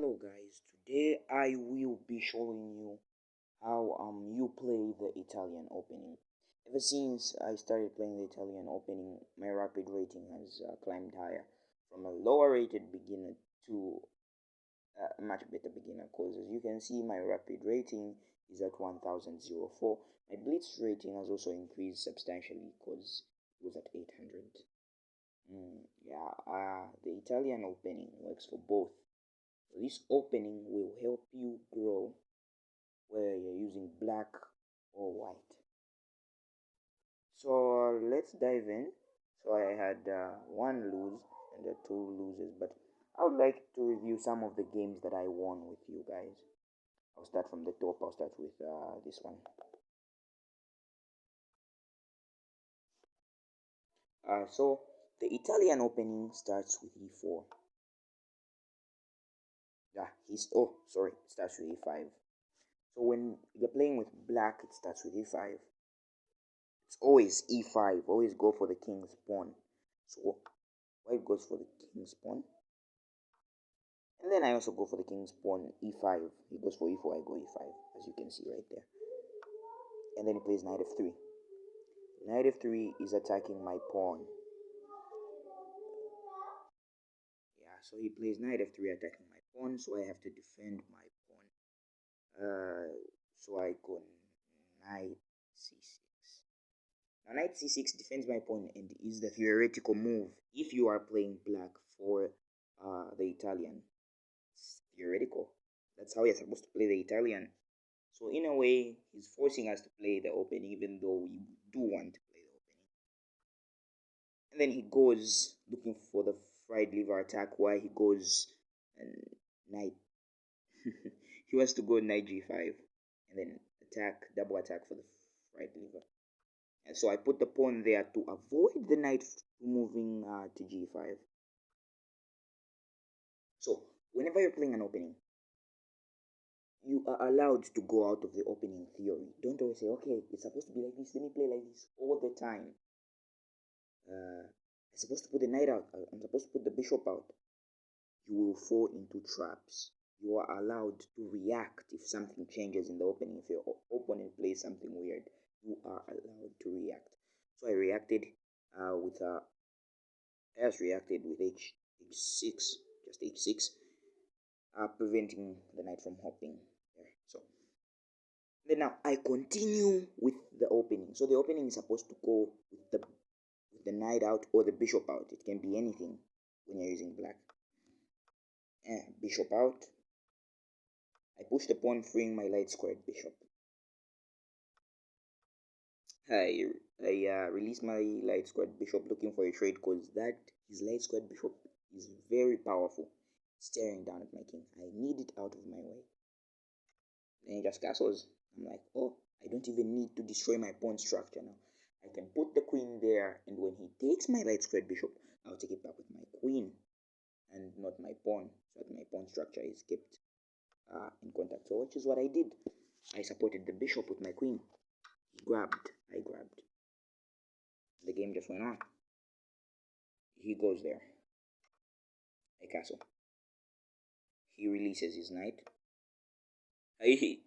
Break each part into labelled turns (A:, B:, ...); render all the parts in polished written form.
A: Hello guys, today I will be showing you how you play the Italian opening. Ever since I started playing the Italian opening, my rapid rating has climbed higher from a lower rated beginner to a much better beginner, because as you can see my rapid rating is at 1004. My blitz rating has also increased substantially because it was at 800. The Italian opening works for both. This opening will help you grow whether you're using black or white. So let's dive in. So I had one lose and two losers, but I would like to review some of the games that I won with you guys. I'll start from the top. I'll start with this one. So the Italian opening starts with e4. It starts with e5. So when you're playing with black, it starts with e5. It's always e5. Always go for the king's pawn. So white goes for the king's pawn. And then I also go for the king's pawn e5. He goes for e4, I go e5, as you can see right there. And then he plays knight f3. Knight f3 is attacking my pawn. Yeah, so he plays knight f3 attacking my pawn, so I have to defend my pawn. So I go knight c6. Now knight c6 defends my pawn and is the theoretical move if you are playing black for the Italian. It's theoretical. That's how you're supposed to play the Italian. So in a way, he's forcing us to play the opening, even though we do want to play the opening. And then he goes looking for the fried liver attack, while he goes and knight. He wants to go knight g5 and then double attack for the fried liver. And so I put the pawn there to avoid the knight moving to g5. So whenever you're playing an opening, you are allowed to go out of the opening theory. Don't always say, okay, it's supposed to be like this, let me play like this all the time. I'm supposed to put the knight out, I'm supposed to put the bishop out. You will fall into traps. You are allowed to react if something changes in the opening. If your opponent plays something weird, you are allowed to react. So I reacted with h6, just h6, preventing the knight from hopping there. So then now I continue with the opening. So the opening is supposed to go with the knight out or the bishop out. It can be anything when you're using black. Bishop out. I push the pawn, freeing my light squared bishop. I release my light squared bishop, looking for a trade, because his light squared bishop is very powerful, staring down at my king. I need it out of my way. Then he just castles. I'm like, oh, I don't even need to destroy my pawn structure now. I can put the queen there, and when he takes my light squared bishop, I'll take it back with my queen and not my pawn, so that my pawn structure is kept in contact. So which is what I did. I supported the bishop with my queen. He grabbed. I grabbed. The game just went on. He goes there. I castle. He releases his knight. I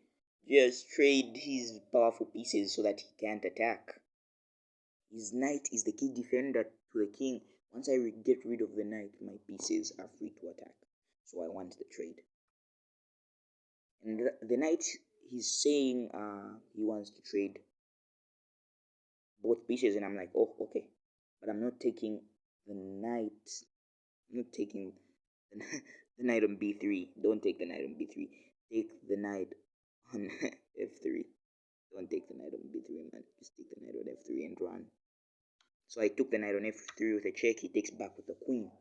A: just trade his powerful pieces so that he can't attack. His knight is the key defender to the king. Once I get rid of the knight, my pieces are free to attack. So I want the trade. And the knight, he's saying he wants to trade both pieces, and I'm like, oh, okay, but I'm not taking the knight. I'm not taking the knight on b3. Don't take the knight on b3. Take the knight on f3. Don't take the knight on b3, man. Just take the knight on f3 and run. So I took the knight on f3 with a check. He takes back with the queen.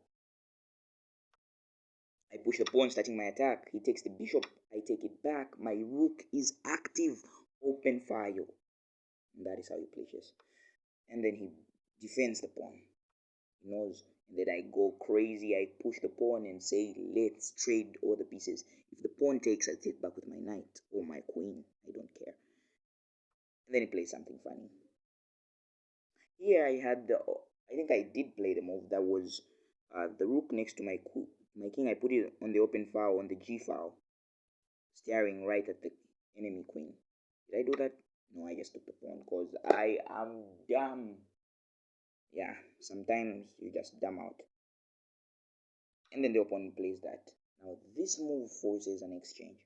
A: I push the pawn, starting my attack. He takes the bishop. I take it back. My rook is active. Open fire. And that is how you play chess. And then he defends the pawn. He knows. And then I go crazy. I push the pawn and say, let's trade all the pieces. If the pawn takes, I take back with my knight or my queen. I don't care. And then he plays something funny. Here I think I did play the move that was the rook next to my My king, I put it on the open file, on the G file, staring right at the enemy queen. Did I do that? No, I just took the pawn because I am dumb. Yeah, sometimes you just dumb out. And then the opponent plays that. Now this move forces an exchange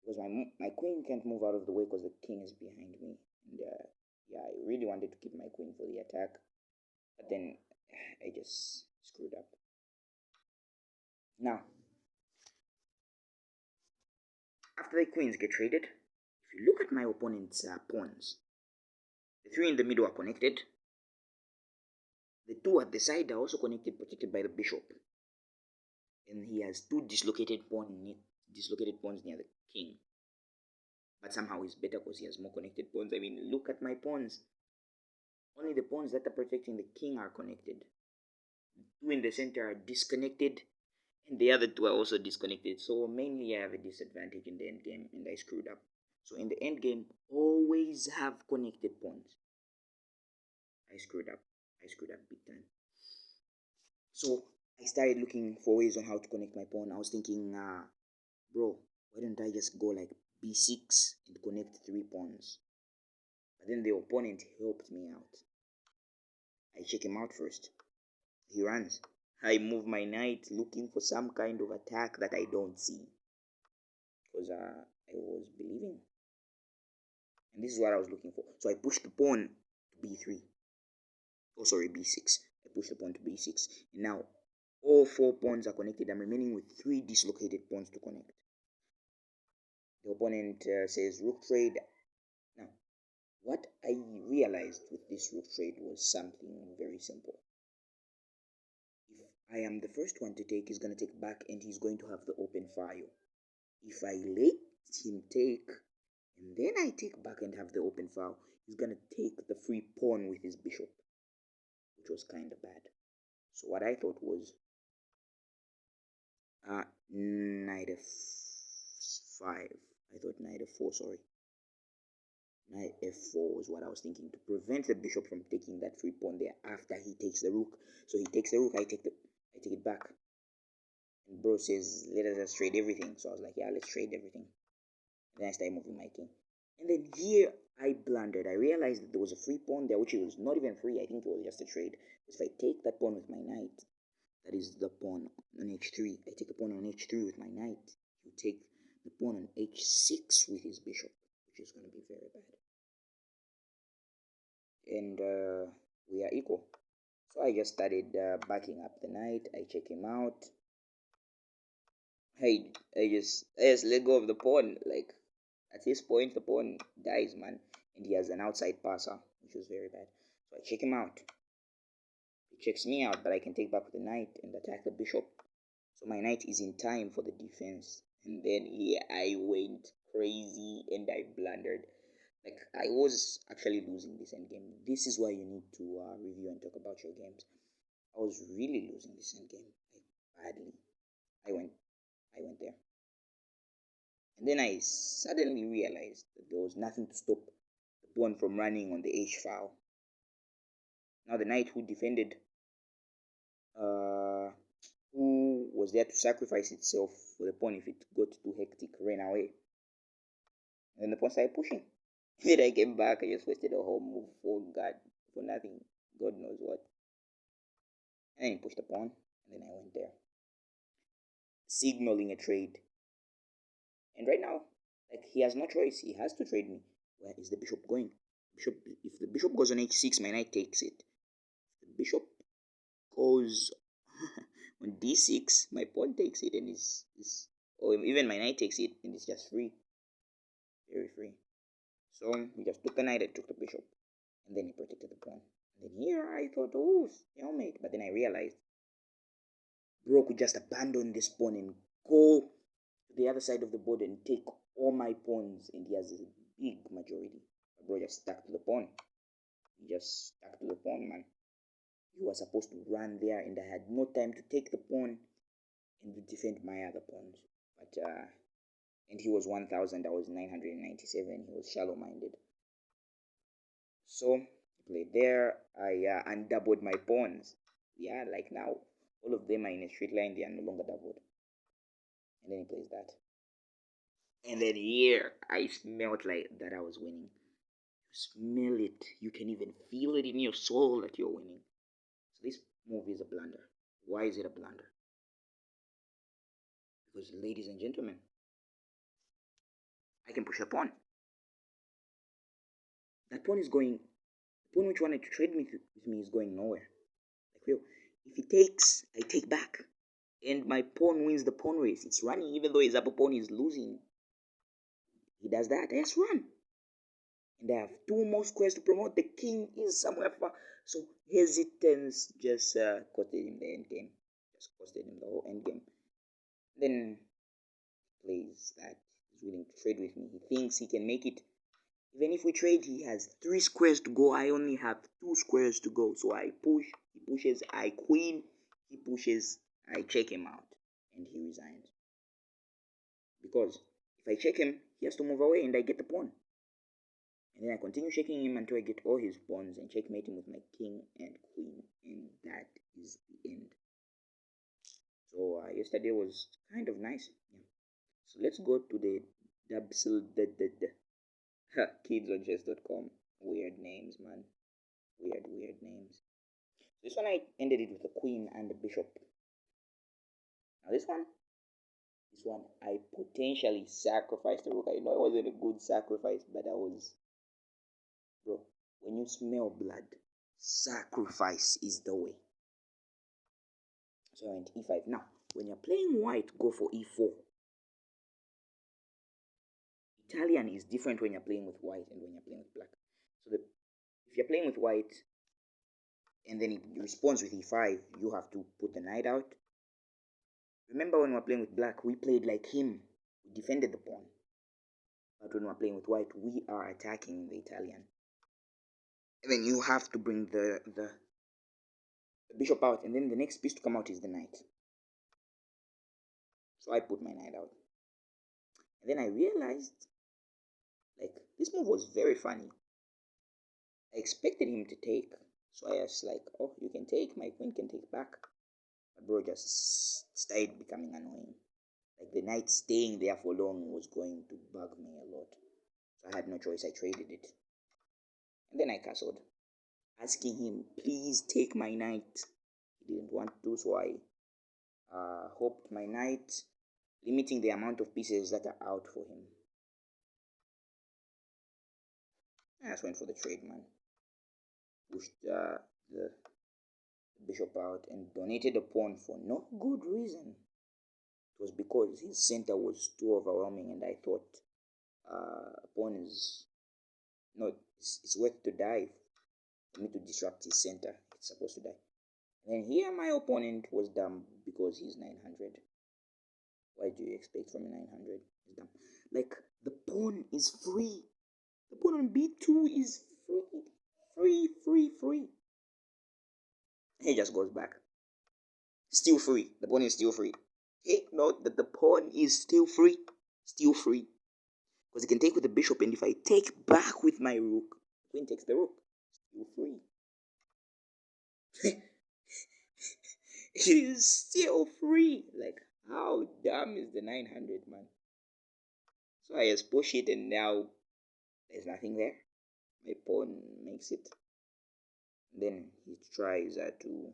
A: because my queen can't move out of the way because the king is behind me. And yeah, I really wanted to keep my queen for the attack, but then I just screwed up. Now, after the queens get traded, if you look at my opponent's pawns, the three in the middle are connected. The two at the side are also connected, protected by the bishop. And he has two dislocated pawns near the king. But somehow he's better because he has more connected pawns. I mean, look at my pawns. Only the pawns that are protecting the king are connected. Two in the center are disconnected, and the other two are also disconnected. So mainly I have a disadvantage in the end game, and I screwed up. So in the end game, always have connected pawns. I screwed up. I screwed up big time. So I started looking for ways on how to connect my pawn. I was thinking, bro, why don't I just go like b6 and connect three pawns? But then the opponent helped me out. I check him out first. He runs. I move my knight looking for some kind of attack that I don't see. Because I was believing. And this is what I was looking for. So I pushed the pawn to b3. Oh, sorry, b6. I pushed the pawn to b6. And now all four pawns are connected. I'm remaining with three dislocated pawns to connect. The opponent says rook trade. Now, what I realized with this rook trade was something very simple. If I am the first one to take, he's going to take back and he's going to have the open file. If I let him take and then I take back and have the open file, he's going to take the free pawn with his bishop, which was kind of bad. So what I thought was knight f5. I thought knight f4, sorry. Knight f4 was what I was thinking to prevent the bishop from taking that free pawn there after he takes the rook. So he takes the rook, I take it back. And bro says, let us just trade everything. So I was like, yeah, let's trade everything. And then I started moving my king. And then here I blundered. I realized that there was a free pawn there, which was not even free. I think it was just a trade. Because if I take that pawn with my knight, that is the pawn on h3. I take a pawn on h3 with my knight. You take the pawn on h6 with his bishop, which is going to be very bad. And we are equal. So I just started backing up the knight. I check him out. I just let go of the pawn. Like at this point, the pawn dies, man, and he has an outside passer, which was very bad. So I check him out. He checks me out, but I can take back the knight and attack the bishop. So my knight is in time for the defense. And then I went crazy and I blundered. Like I was actually losing this endgame. This is why you need to review and talk about your games. I was really losing this endgame, like badly. I went there, and then I suddenly realized that there was nothing to stop the pawn from running on the h file. Now the knight who defended, who was there to sacrifice itself for the pawn if it got too hectic, ran away. And then the pawn started pushing. Then I came back. I just wasted a whole move for nothing. God knows what. And then he pushed the pawn, and then I went there, signaling a trade. And right now, like he has no choice. He has to trade me. Where is the bishop going? If the bishop goes on h6, my knight takes it. If the bishop goes on d6, my pawn takes it and or even my knight takes it and it's just free. Very free. So we just took the knight and took the bishop. And then he protected the pawn. And then here I thought, oh, stalemate. But then I realized bro could just abandon this pawn and go to the other side of the board and take all my pawns, and he has a big majority. But bro just stuck to the pawn. He just stuck to the pawn, man. He was supposed to run there, and I had no time to take the pawn and to defend my other pawns. But and he was 1,000. I was 997. He was shallow-minded. So he played there. I undoubled my pawns. Yeah, like now All of them are in a straight line, they are no longer doubled. And then he plays that. And then here, I smelled like that I was winning. You smell it. You can even feel it in your soul that you're winning. So this move is a blunder. Why is it a blunder? Because, ladies and gentlemen, I can push a pawn. That pawn is going. The pawn which wanted to trade with me is going nowhere. Like real. If he takes, I take back. And my pawn wins the pawn race. It's running even though his upper pawn is losing. He does that. I just run. And I have two more squares to promote. The king is somewhere far. So hesitance just costed him the end game. Just costed him the whole end game. Then plays that he's willing to trade with me. He thinks he can make it. Even if we trade, he has 3 squares to go. I only have 2 squares to go. So I push. He pushes. I queen. He pushes. I check him out. And he resigns. Because if I check him, he has to move away and I get the pawn. And then I continue checking him until I get all his pawns and checkmate him with my king and queen. And that is the end. So yesterday was kind of nice. Yeah. So let's go to the kidsonchess.com. Weird names, man. Weird names. This one I ended it with a queen and a bishop. Now this one I potentially sacrificed the rook. I know it wasn't a good sacrifice, but I was, bro. When you smell blood, sacrifice is the way. So I went e5. Now, when you're playing white, go for e4. Italian is different when you're playing with white and when you're playing with black. So if you're playing with white and then he responds with e5, you have to put the knight out. Remember when we were playing with black, we played like him. We defended the pawn. But when we're playing with white, we are attacking the Italian. And then you have to bring the bishop out, and then the next piece to come out is the knight. So I put my knight out. And then I realized, like, this move was very funny. I expected him to take, so I was like, oh, you can take, my queen can take back. But bro just started becoming annoying. Like, the knight staying there for long was going to bug me a lot. So I had no choice, I traded it. And then I castled, asking him, please take my knight. He didn't want to, so I hoped my knight, limiting the amount of pieces that are out for him. I just went for the trade, man. Pushed the bishop out and donated a pawn for no good reason. It was because his center was too overwhelming, and I thought a pawn is not. It's worth to die for me to disrupt his center. It's supposed to die. And then here my opponent was dumb because he's 900. Why do you expect from a 900? He's dumb. Like, the pawn is free. The pawn on b2 is free. He just goes back. Still free. The pawn is still free. Take note that the pawn is still free. Still free. Because he can take with the bishop, and if I take back with my rook, the queen takes the rook. Still free. It is still free. Like, how dumb is the 900, man? So I just push it, and now there's nothing there. My pawn makes it. Then he tries to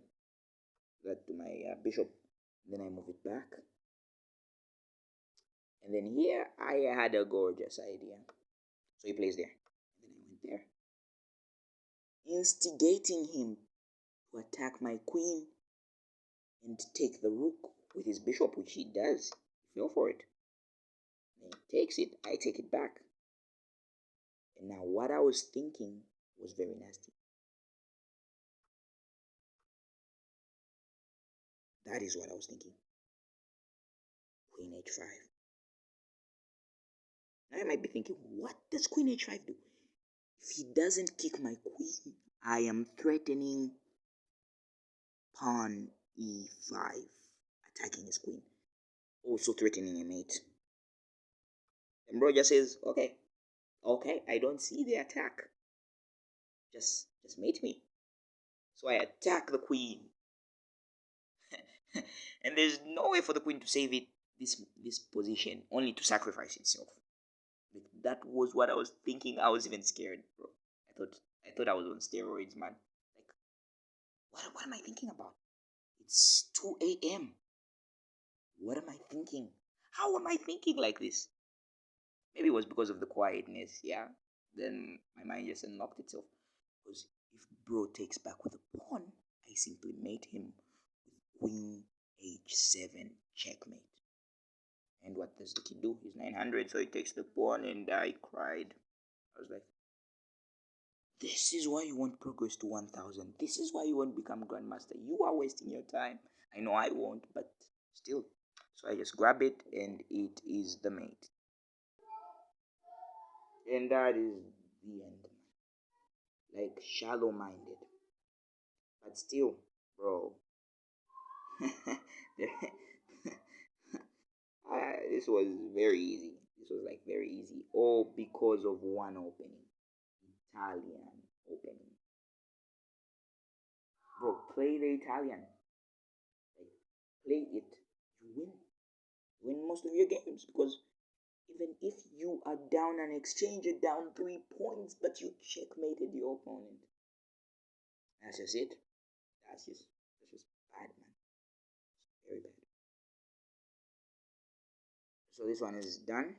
A: my bishop. Then I move it back. And then here I had a gorgeous idea. So he plays there. And then I went there, instigating him to attack my queen and take the rook with his bishop, which he does. He fell for it. Then he takes it. I take it back. And now what I was thinking was very nasty. That is what I was thinking. Queen h5. Now you might be thinking, what does queen h5 do? If he doesn't kick my queen, I am threatening pawn e5, attacking his queen. Also threatening a mate. And bro just says, okay, I don't see the attack. Just mate me. So I attack the queen. And there's no way for the queen to save it this position, only to sacrifice itself. Like, that was what I was thinking. I was even scared, bro. I thought I was on steroids, man. Like, what am I thinking about? It's 2 a.m. What am I thinking? How am I thinking like this? Maybe it was because of the quietness, yeah. Then my mind just unlocked itself. Because if bro takes back with a pawn, I simply mate him with queen h7 checkmate. And what does the kid do? He's 900, so he takes the pawn, and I cried. I was like, this is why you want progress to 1000. This is why you won't become grandmaster. You are wasting your time. I know I won't, but still. So I just grab it, and it is the mate. And that is the end. Like, shallow minded. But still, bro. This was very easy. This was like very easy. All because of one opening. Italian opening. Bro, play the Italian. Like, play it. You win. Win most of your games, because even if you are down an exchange, you're down 3 points, but you checkmated your opponent. That's just it. That's just bad, man. Very bad. So this one is done.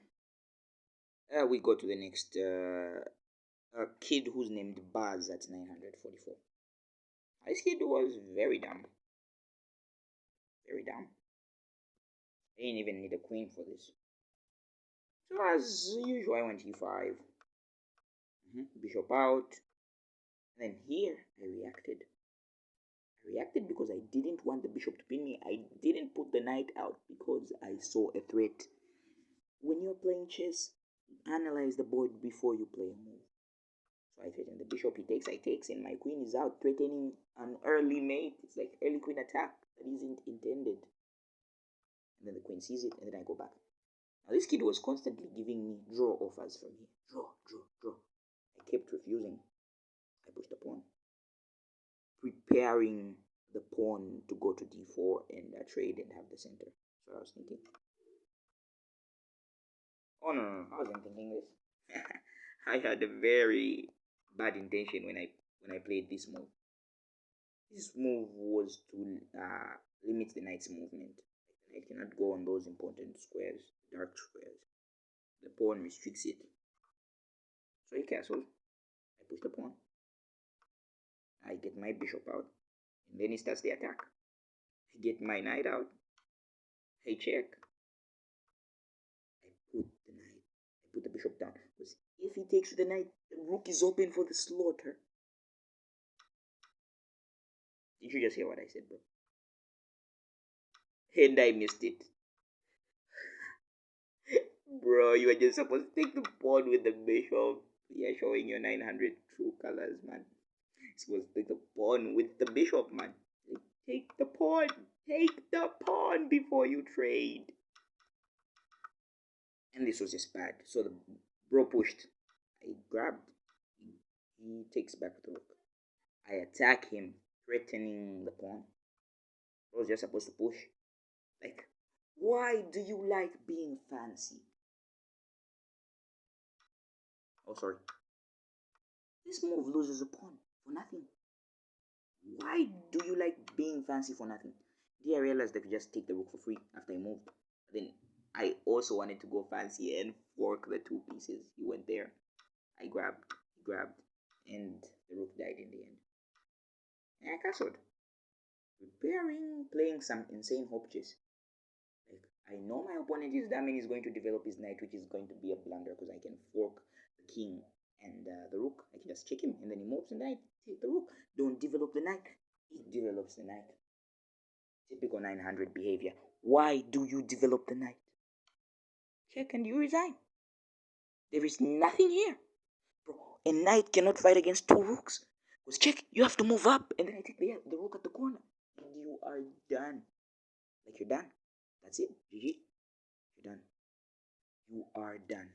A: We go to the next kid who's named Buzz at 944. This kid was very dumb. Very dumb. I didn't even need a queen for this. So as usual, I went e5. Bishop out. And then here, I reacted. I reacted because I didn't want the bishop to pin me. I didn't put the knight out because I saw a threat. When you're playing chess, analyze the board before you play a move. So I threaten the bishop, he takes, I takes, and my queen is out, threatening an early mate. It's like early queen attack that isn't intended. And then the queen sees it, and then I go back. Now this kid was constantly giving me draw offers from here. Draw, draw, draw. I kept refusing. I pushed the pawn, preparing the pawn to go to d4 and trade and have the center. So I was thinking. Oh no, I wasn't thinking this. I had a very bad intention when I played this move. This move was to limit the knight's movement. The knight cannot go on those important squares, dark squares. The pawn restricts it. So he castles. I push the pawn. I get my bishop out. And then he starts the attack. I get my knight out. I check. I put the knight. I put the bishop down. Because if he takes the knight, the rook is open for the slaughter. Did you just hear what I said, bro? And I missed it. Bro, you were just supposed to take the pawn with the bishop. You're showing your 900 true colors, man. You're supposed to take the pawn with the bishop, man. Take the pawn. Take the pawn before you trade. And this was just bad. So the bro pushed. I grabbed. He takes back the rook. I attack him, threatening the pawn. Bro's just supposed to push. Like, why do you like being fancy? Oh, sorry. This move loses a pawn for nothing. Why do you like being fancy for nothing? Then I realized I could just take the rook for free after I moved. Then I also wanted to go fancy and fork the 2 pieces. He went there. I grabbed, he grabbed, and the rook died in the end. And I castled. Preparing, playing some insane hope chess. Like, I know my opponent is dumb and he's going to develop his knight, which is going to be a blunder because I can fork the king and the rook. I can just check him and then he moves and I take the rook. Don't develop the knight. He develops the knight. Typical 900 behavior. Why do you develop the knight? Check and you resign. There is nothing here. Bro, a knight cannot fight against 2 rooks. Because check, you have to move up and then I take the rook at the corner. And you are done. Like, you're done. That's it. GG. You're done. You are done.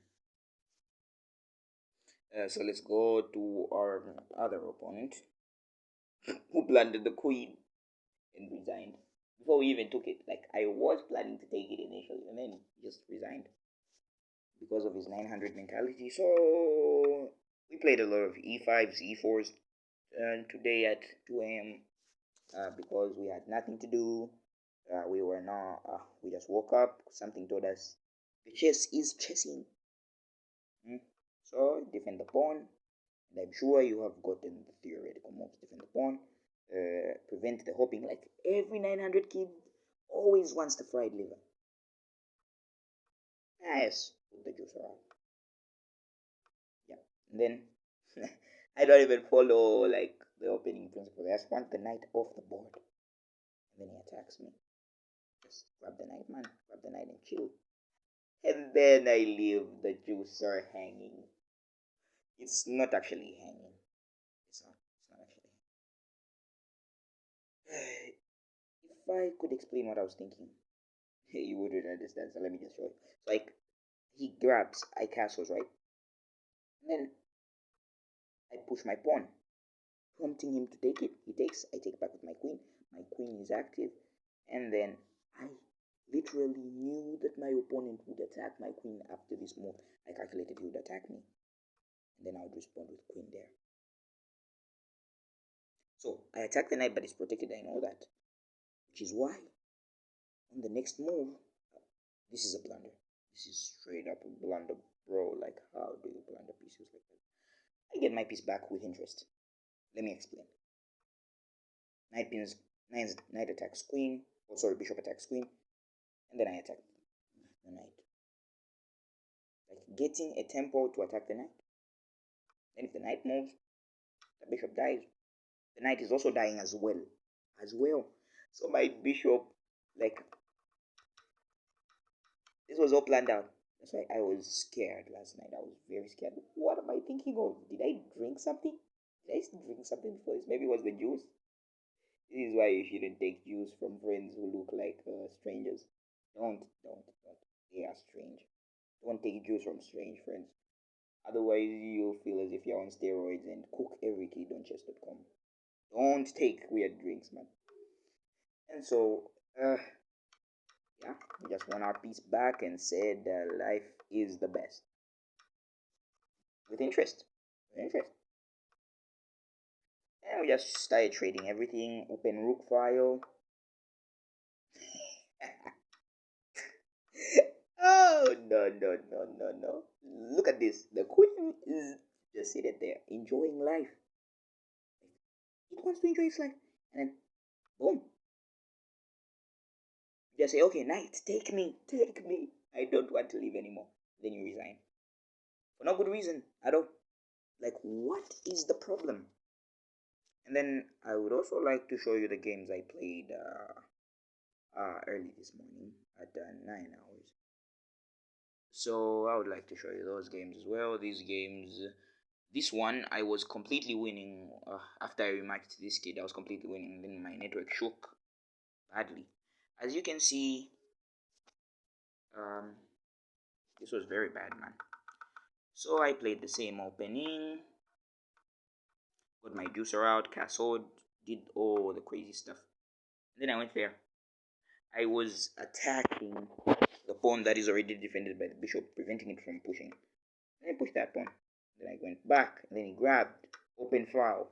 A: So let's go to our other opponent who planted the queen and resigned. before we even took it. Like I was planning to take it initially, and then he just resigned because of his 900 mentality. So we played a lot of e5s, e4s, today at 2 a.m. Because we had nothing to do. We were not. We just woke up. Something told us the chess is chessing. Mm. So defend the pawn. And I'm sure you have gotten the theoretical moves. Defend the pawn. Prevent the hopping. Like every 900 kid always wants the fried liver. Yes, put the juice around. Yeah. And then I don't even follow like the opening principle. I just want the knight off the board. And then he attacks me. Just grab the knight, man. Grab the knight and chill. And then I leave the juicer hanging. It's not actually hanging. It's not. It's not actually hanging. If I could explain what I was thinking, you wouldn't understand. So let me just show you. So like he grabs, I castles, right? And then I push my pawn, prompting him to take it. He takes, I take back with my queen. My queen is active. And then I literally knew that my opponent would attack my queen after this move. I calculated he would attack me. And then I would respond with queen there. So I attack the knight, but it's protected. I know that. Which is why on the next move, this is a blunder. This is straight up a blunder, bro. Like, how do you blunder pieces like that? I get my piece back with interest. Let me explain. Knight attacks queen. Oh, sorry, bishop attacks queen. And then I attack the knight. Like, getting a tempo to attack the knight. Then if the knight moves, the bishop dies. The knight is also dying as well. So my bishop, like, this was all planned out. That's why I was scared last night. I was very scared. What am I thinking of? Did I drink something? Did I drink something before this? Maybe it was the juice. This is why you shouldn't take juice from friends who look like strangers. Don't. They are strange. Don't take juice from strange friends. Otherwise, you'll feel as if you're on steroids and cook every kid on chess.com. Don't take weird drinks, man. And so, yeah, we just won our piece back and said life is the best. With interest. With interest. And we just started trading everything. Open rook file. Oh, no. Look at this. The queen is just seated there, enjoying life. It wants to enjoy its life. And then, boom. You just say, okay, knight, take me. I don't want to live anymore. Then you resign. For no good reason at all. Like, what is the problem? And then I would also like to show you the games I played early this morning at 9 hours. So I would like to show you those games as well. This one I was completely winning. After I rematched this kid, I was completely winning. And then my network shook badly. As you can see, this was very bad, man. So I played the same opening, got my juicer out, castled, did all the crazy stuff. And then I went there. I was attacking the pawn that is already defended by the bishop, preventing it from pushing. Then I pushed that pawn. Then I went back. And then he grabbed, open file.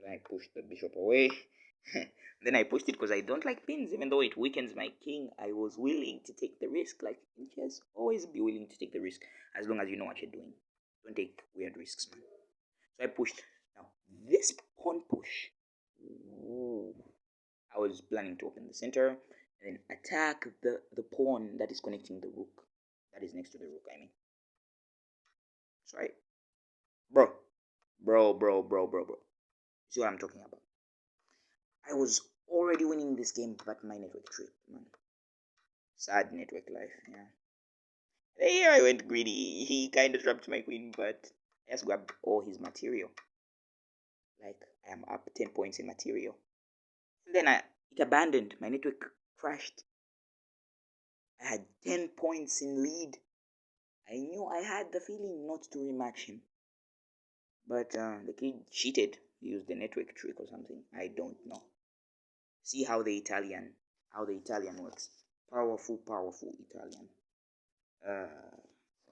A: Then I pushed the bishop away. Then I pushed it because I don't like pins, even though it weakens my king. I was willing to take the risk. Like in chess, always be willing to take the risk as long as you know what you're doing. Don't take weird risks, man. So I pushed. Now this pawn push. Ooh, I was planning to open the center and then attack the pawn that is connecting the rook. That is next to the rook, I mean. That's right. Bro. See what I'm talking about? I was already winning this game, but my network tripped, man. Sad network life, yeah. Here I went greedy. He kind of trapped my queen, but I just grabbed all his material. Like, I am up 10 points in material. And then it abandoned. My network crashed. I had 10 points in lead. I knew I had the feeling not to rematch him. But the kid cheated. He used the network trick or something. I don't know. See how the Italian works. Powerful, powerful Italian. Uh,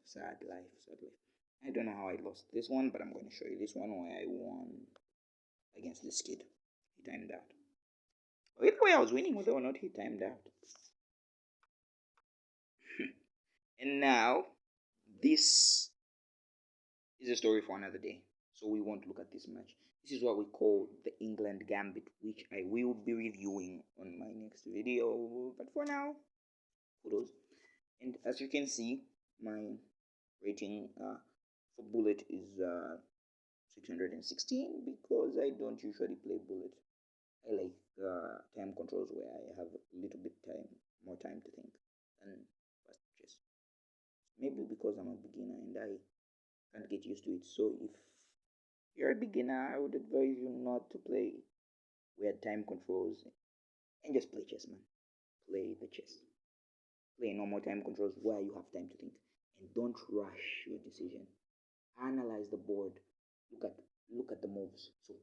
A: sad life, sad life. I don't know how I lost this one, but I'm going to show you this one where I won against this kid. He timed out. Either way, I was winning whether or not he timed out. And now, this is a story for another day, so we won't look at this match. This is what we call the England Gambit, which I will be reviewing on my next video. But for now, kudos. And as you can see, my rating for Bullet is 616 because I don't usually play Bullet. I like time controls where I have a little bit more time to think than fast chess. Maybe because I'm a beginner and I can't get used to it. So if you're a beginner, I would advise you not to play weird time controls and just play chess, man. Play the chess. Play normal time controls where you have time to think, and don't rush your decision. Analyze the board. Look at the moves. So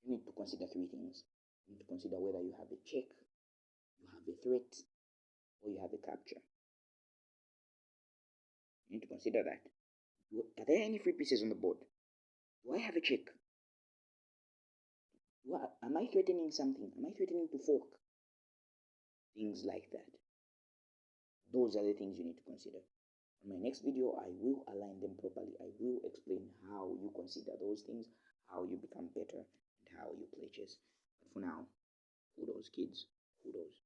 A: you need to consider three things. You need to consider whether you have a check, you have a threat, or you have a capture. You need to consider that. Are there any free pieces on the board? Do I have a check? Am I threatening something? Am I threatening to fork? Things like that. Those are the things you need to consider. In my next video, I will align them properly. I will explain how you consider those things, how you become better, and how you play chess. But for now, kudos, kids. Kudos.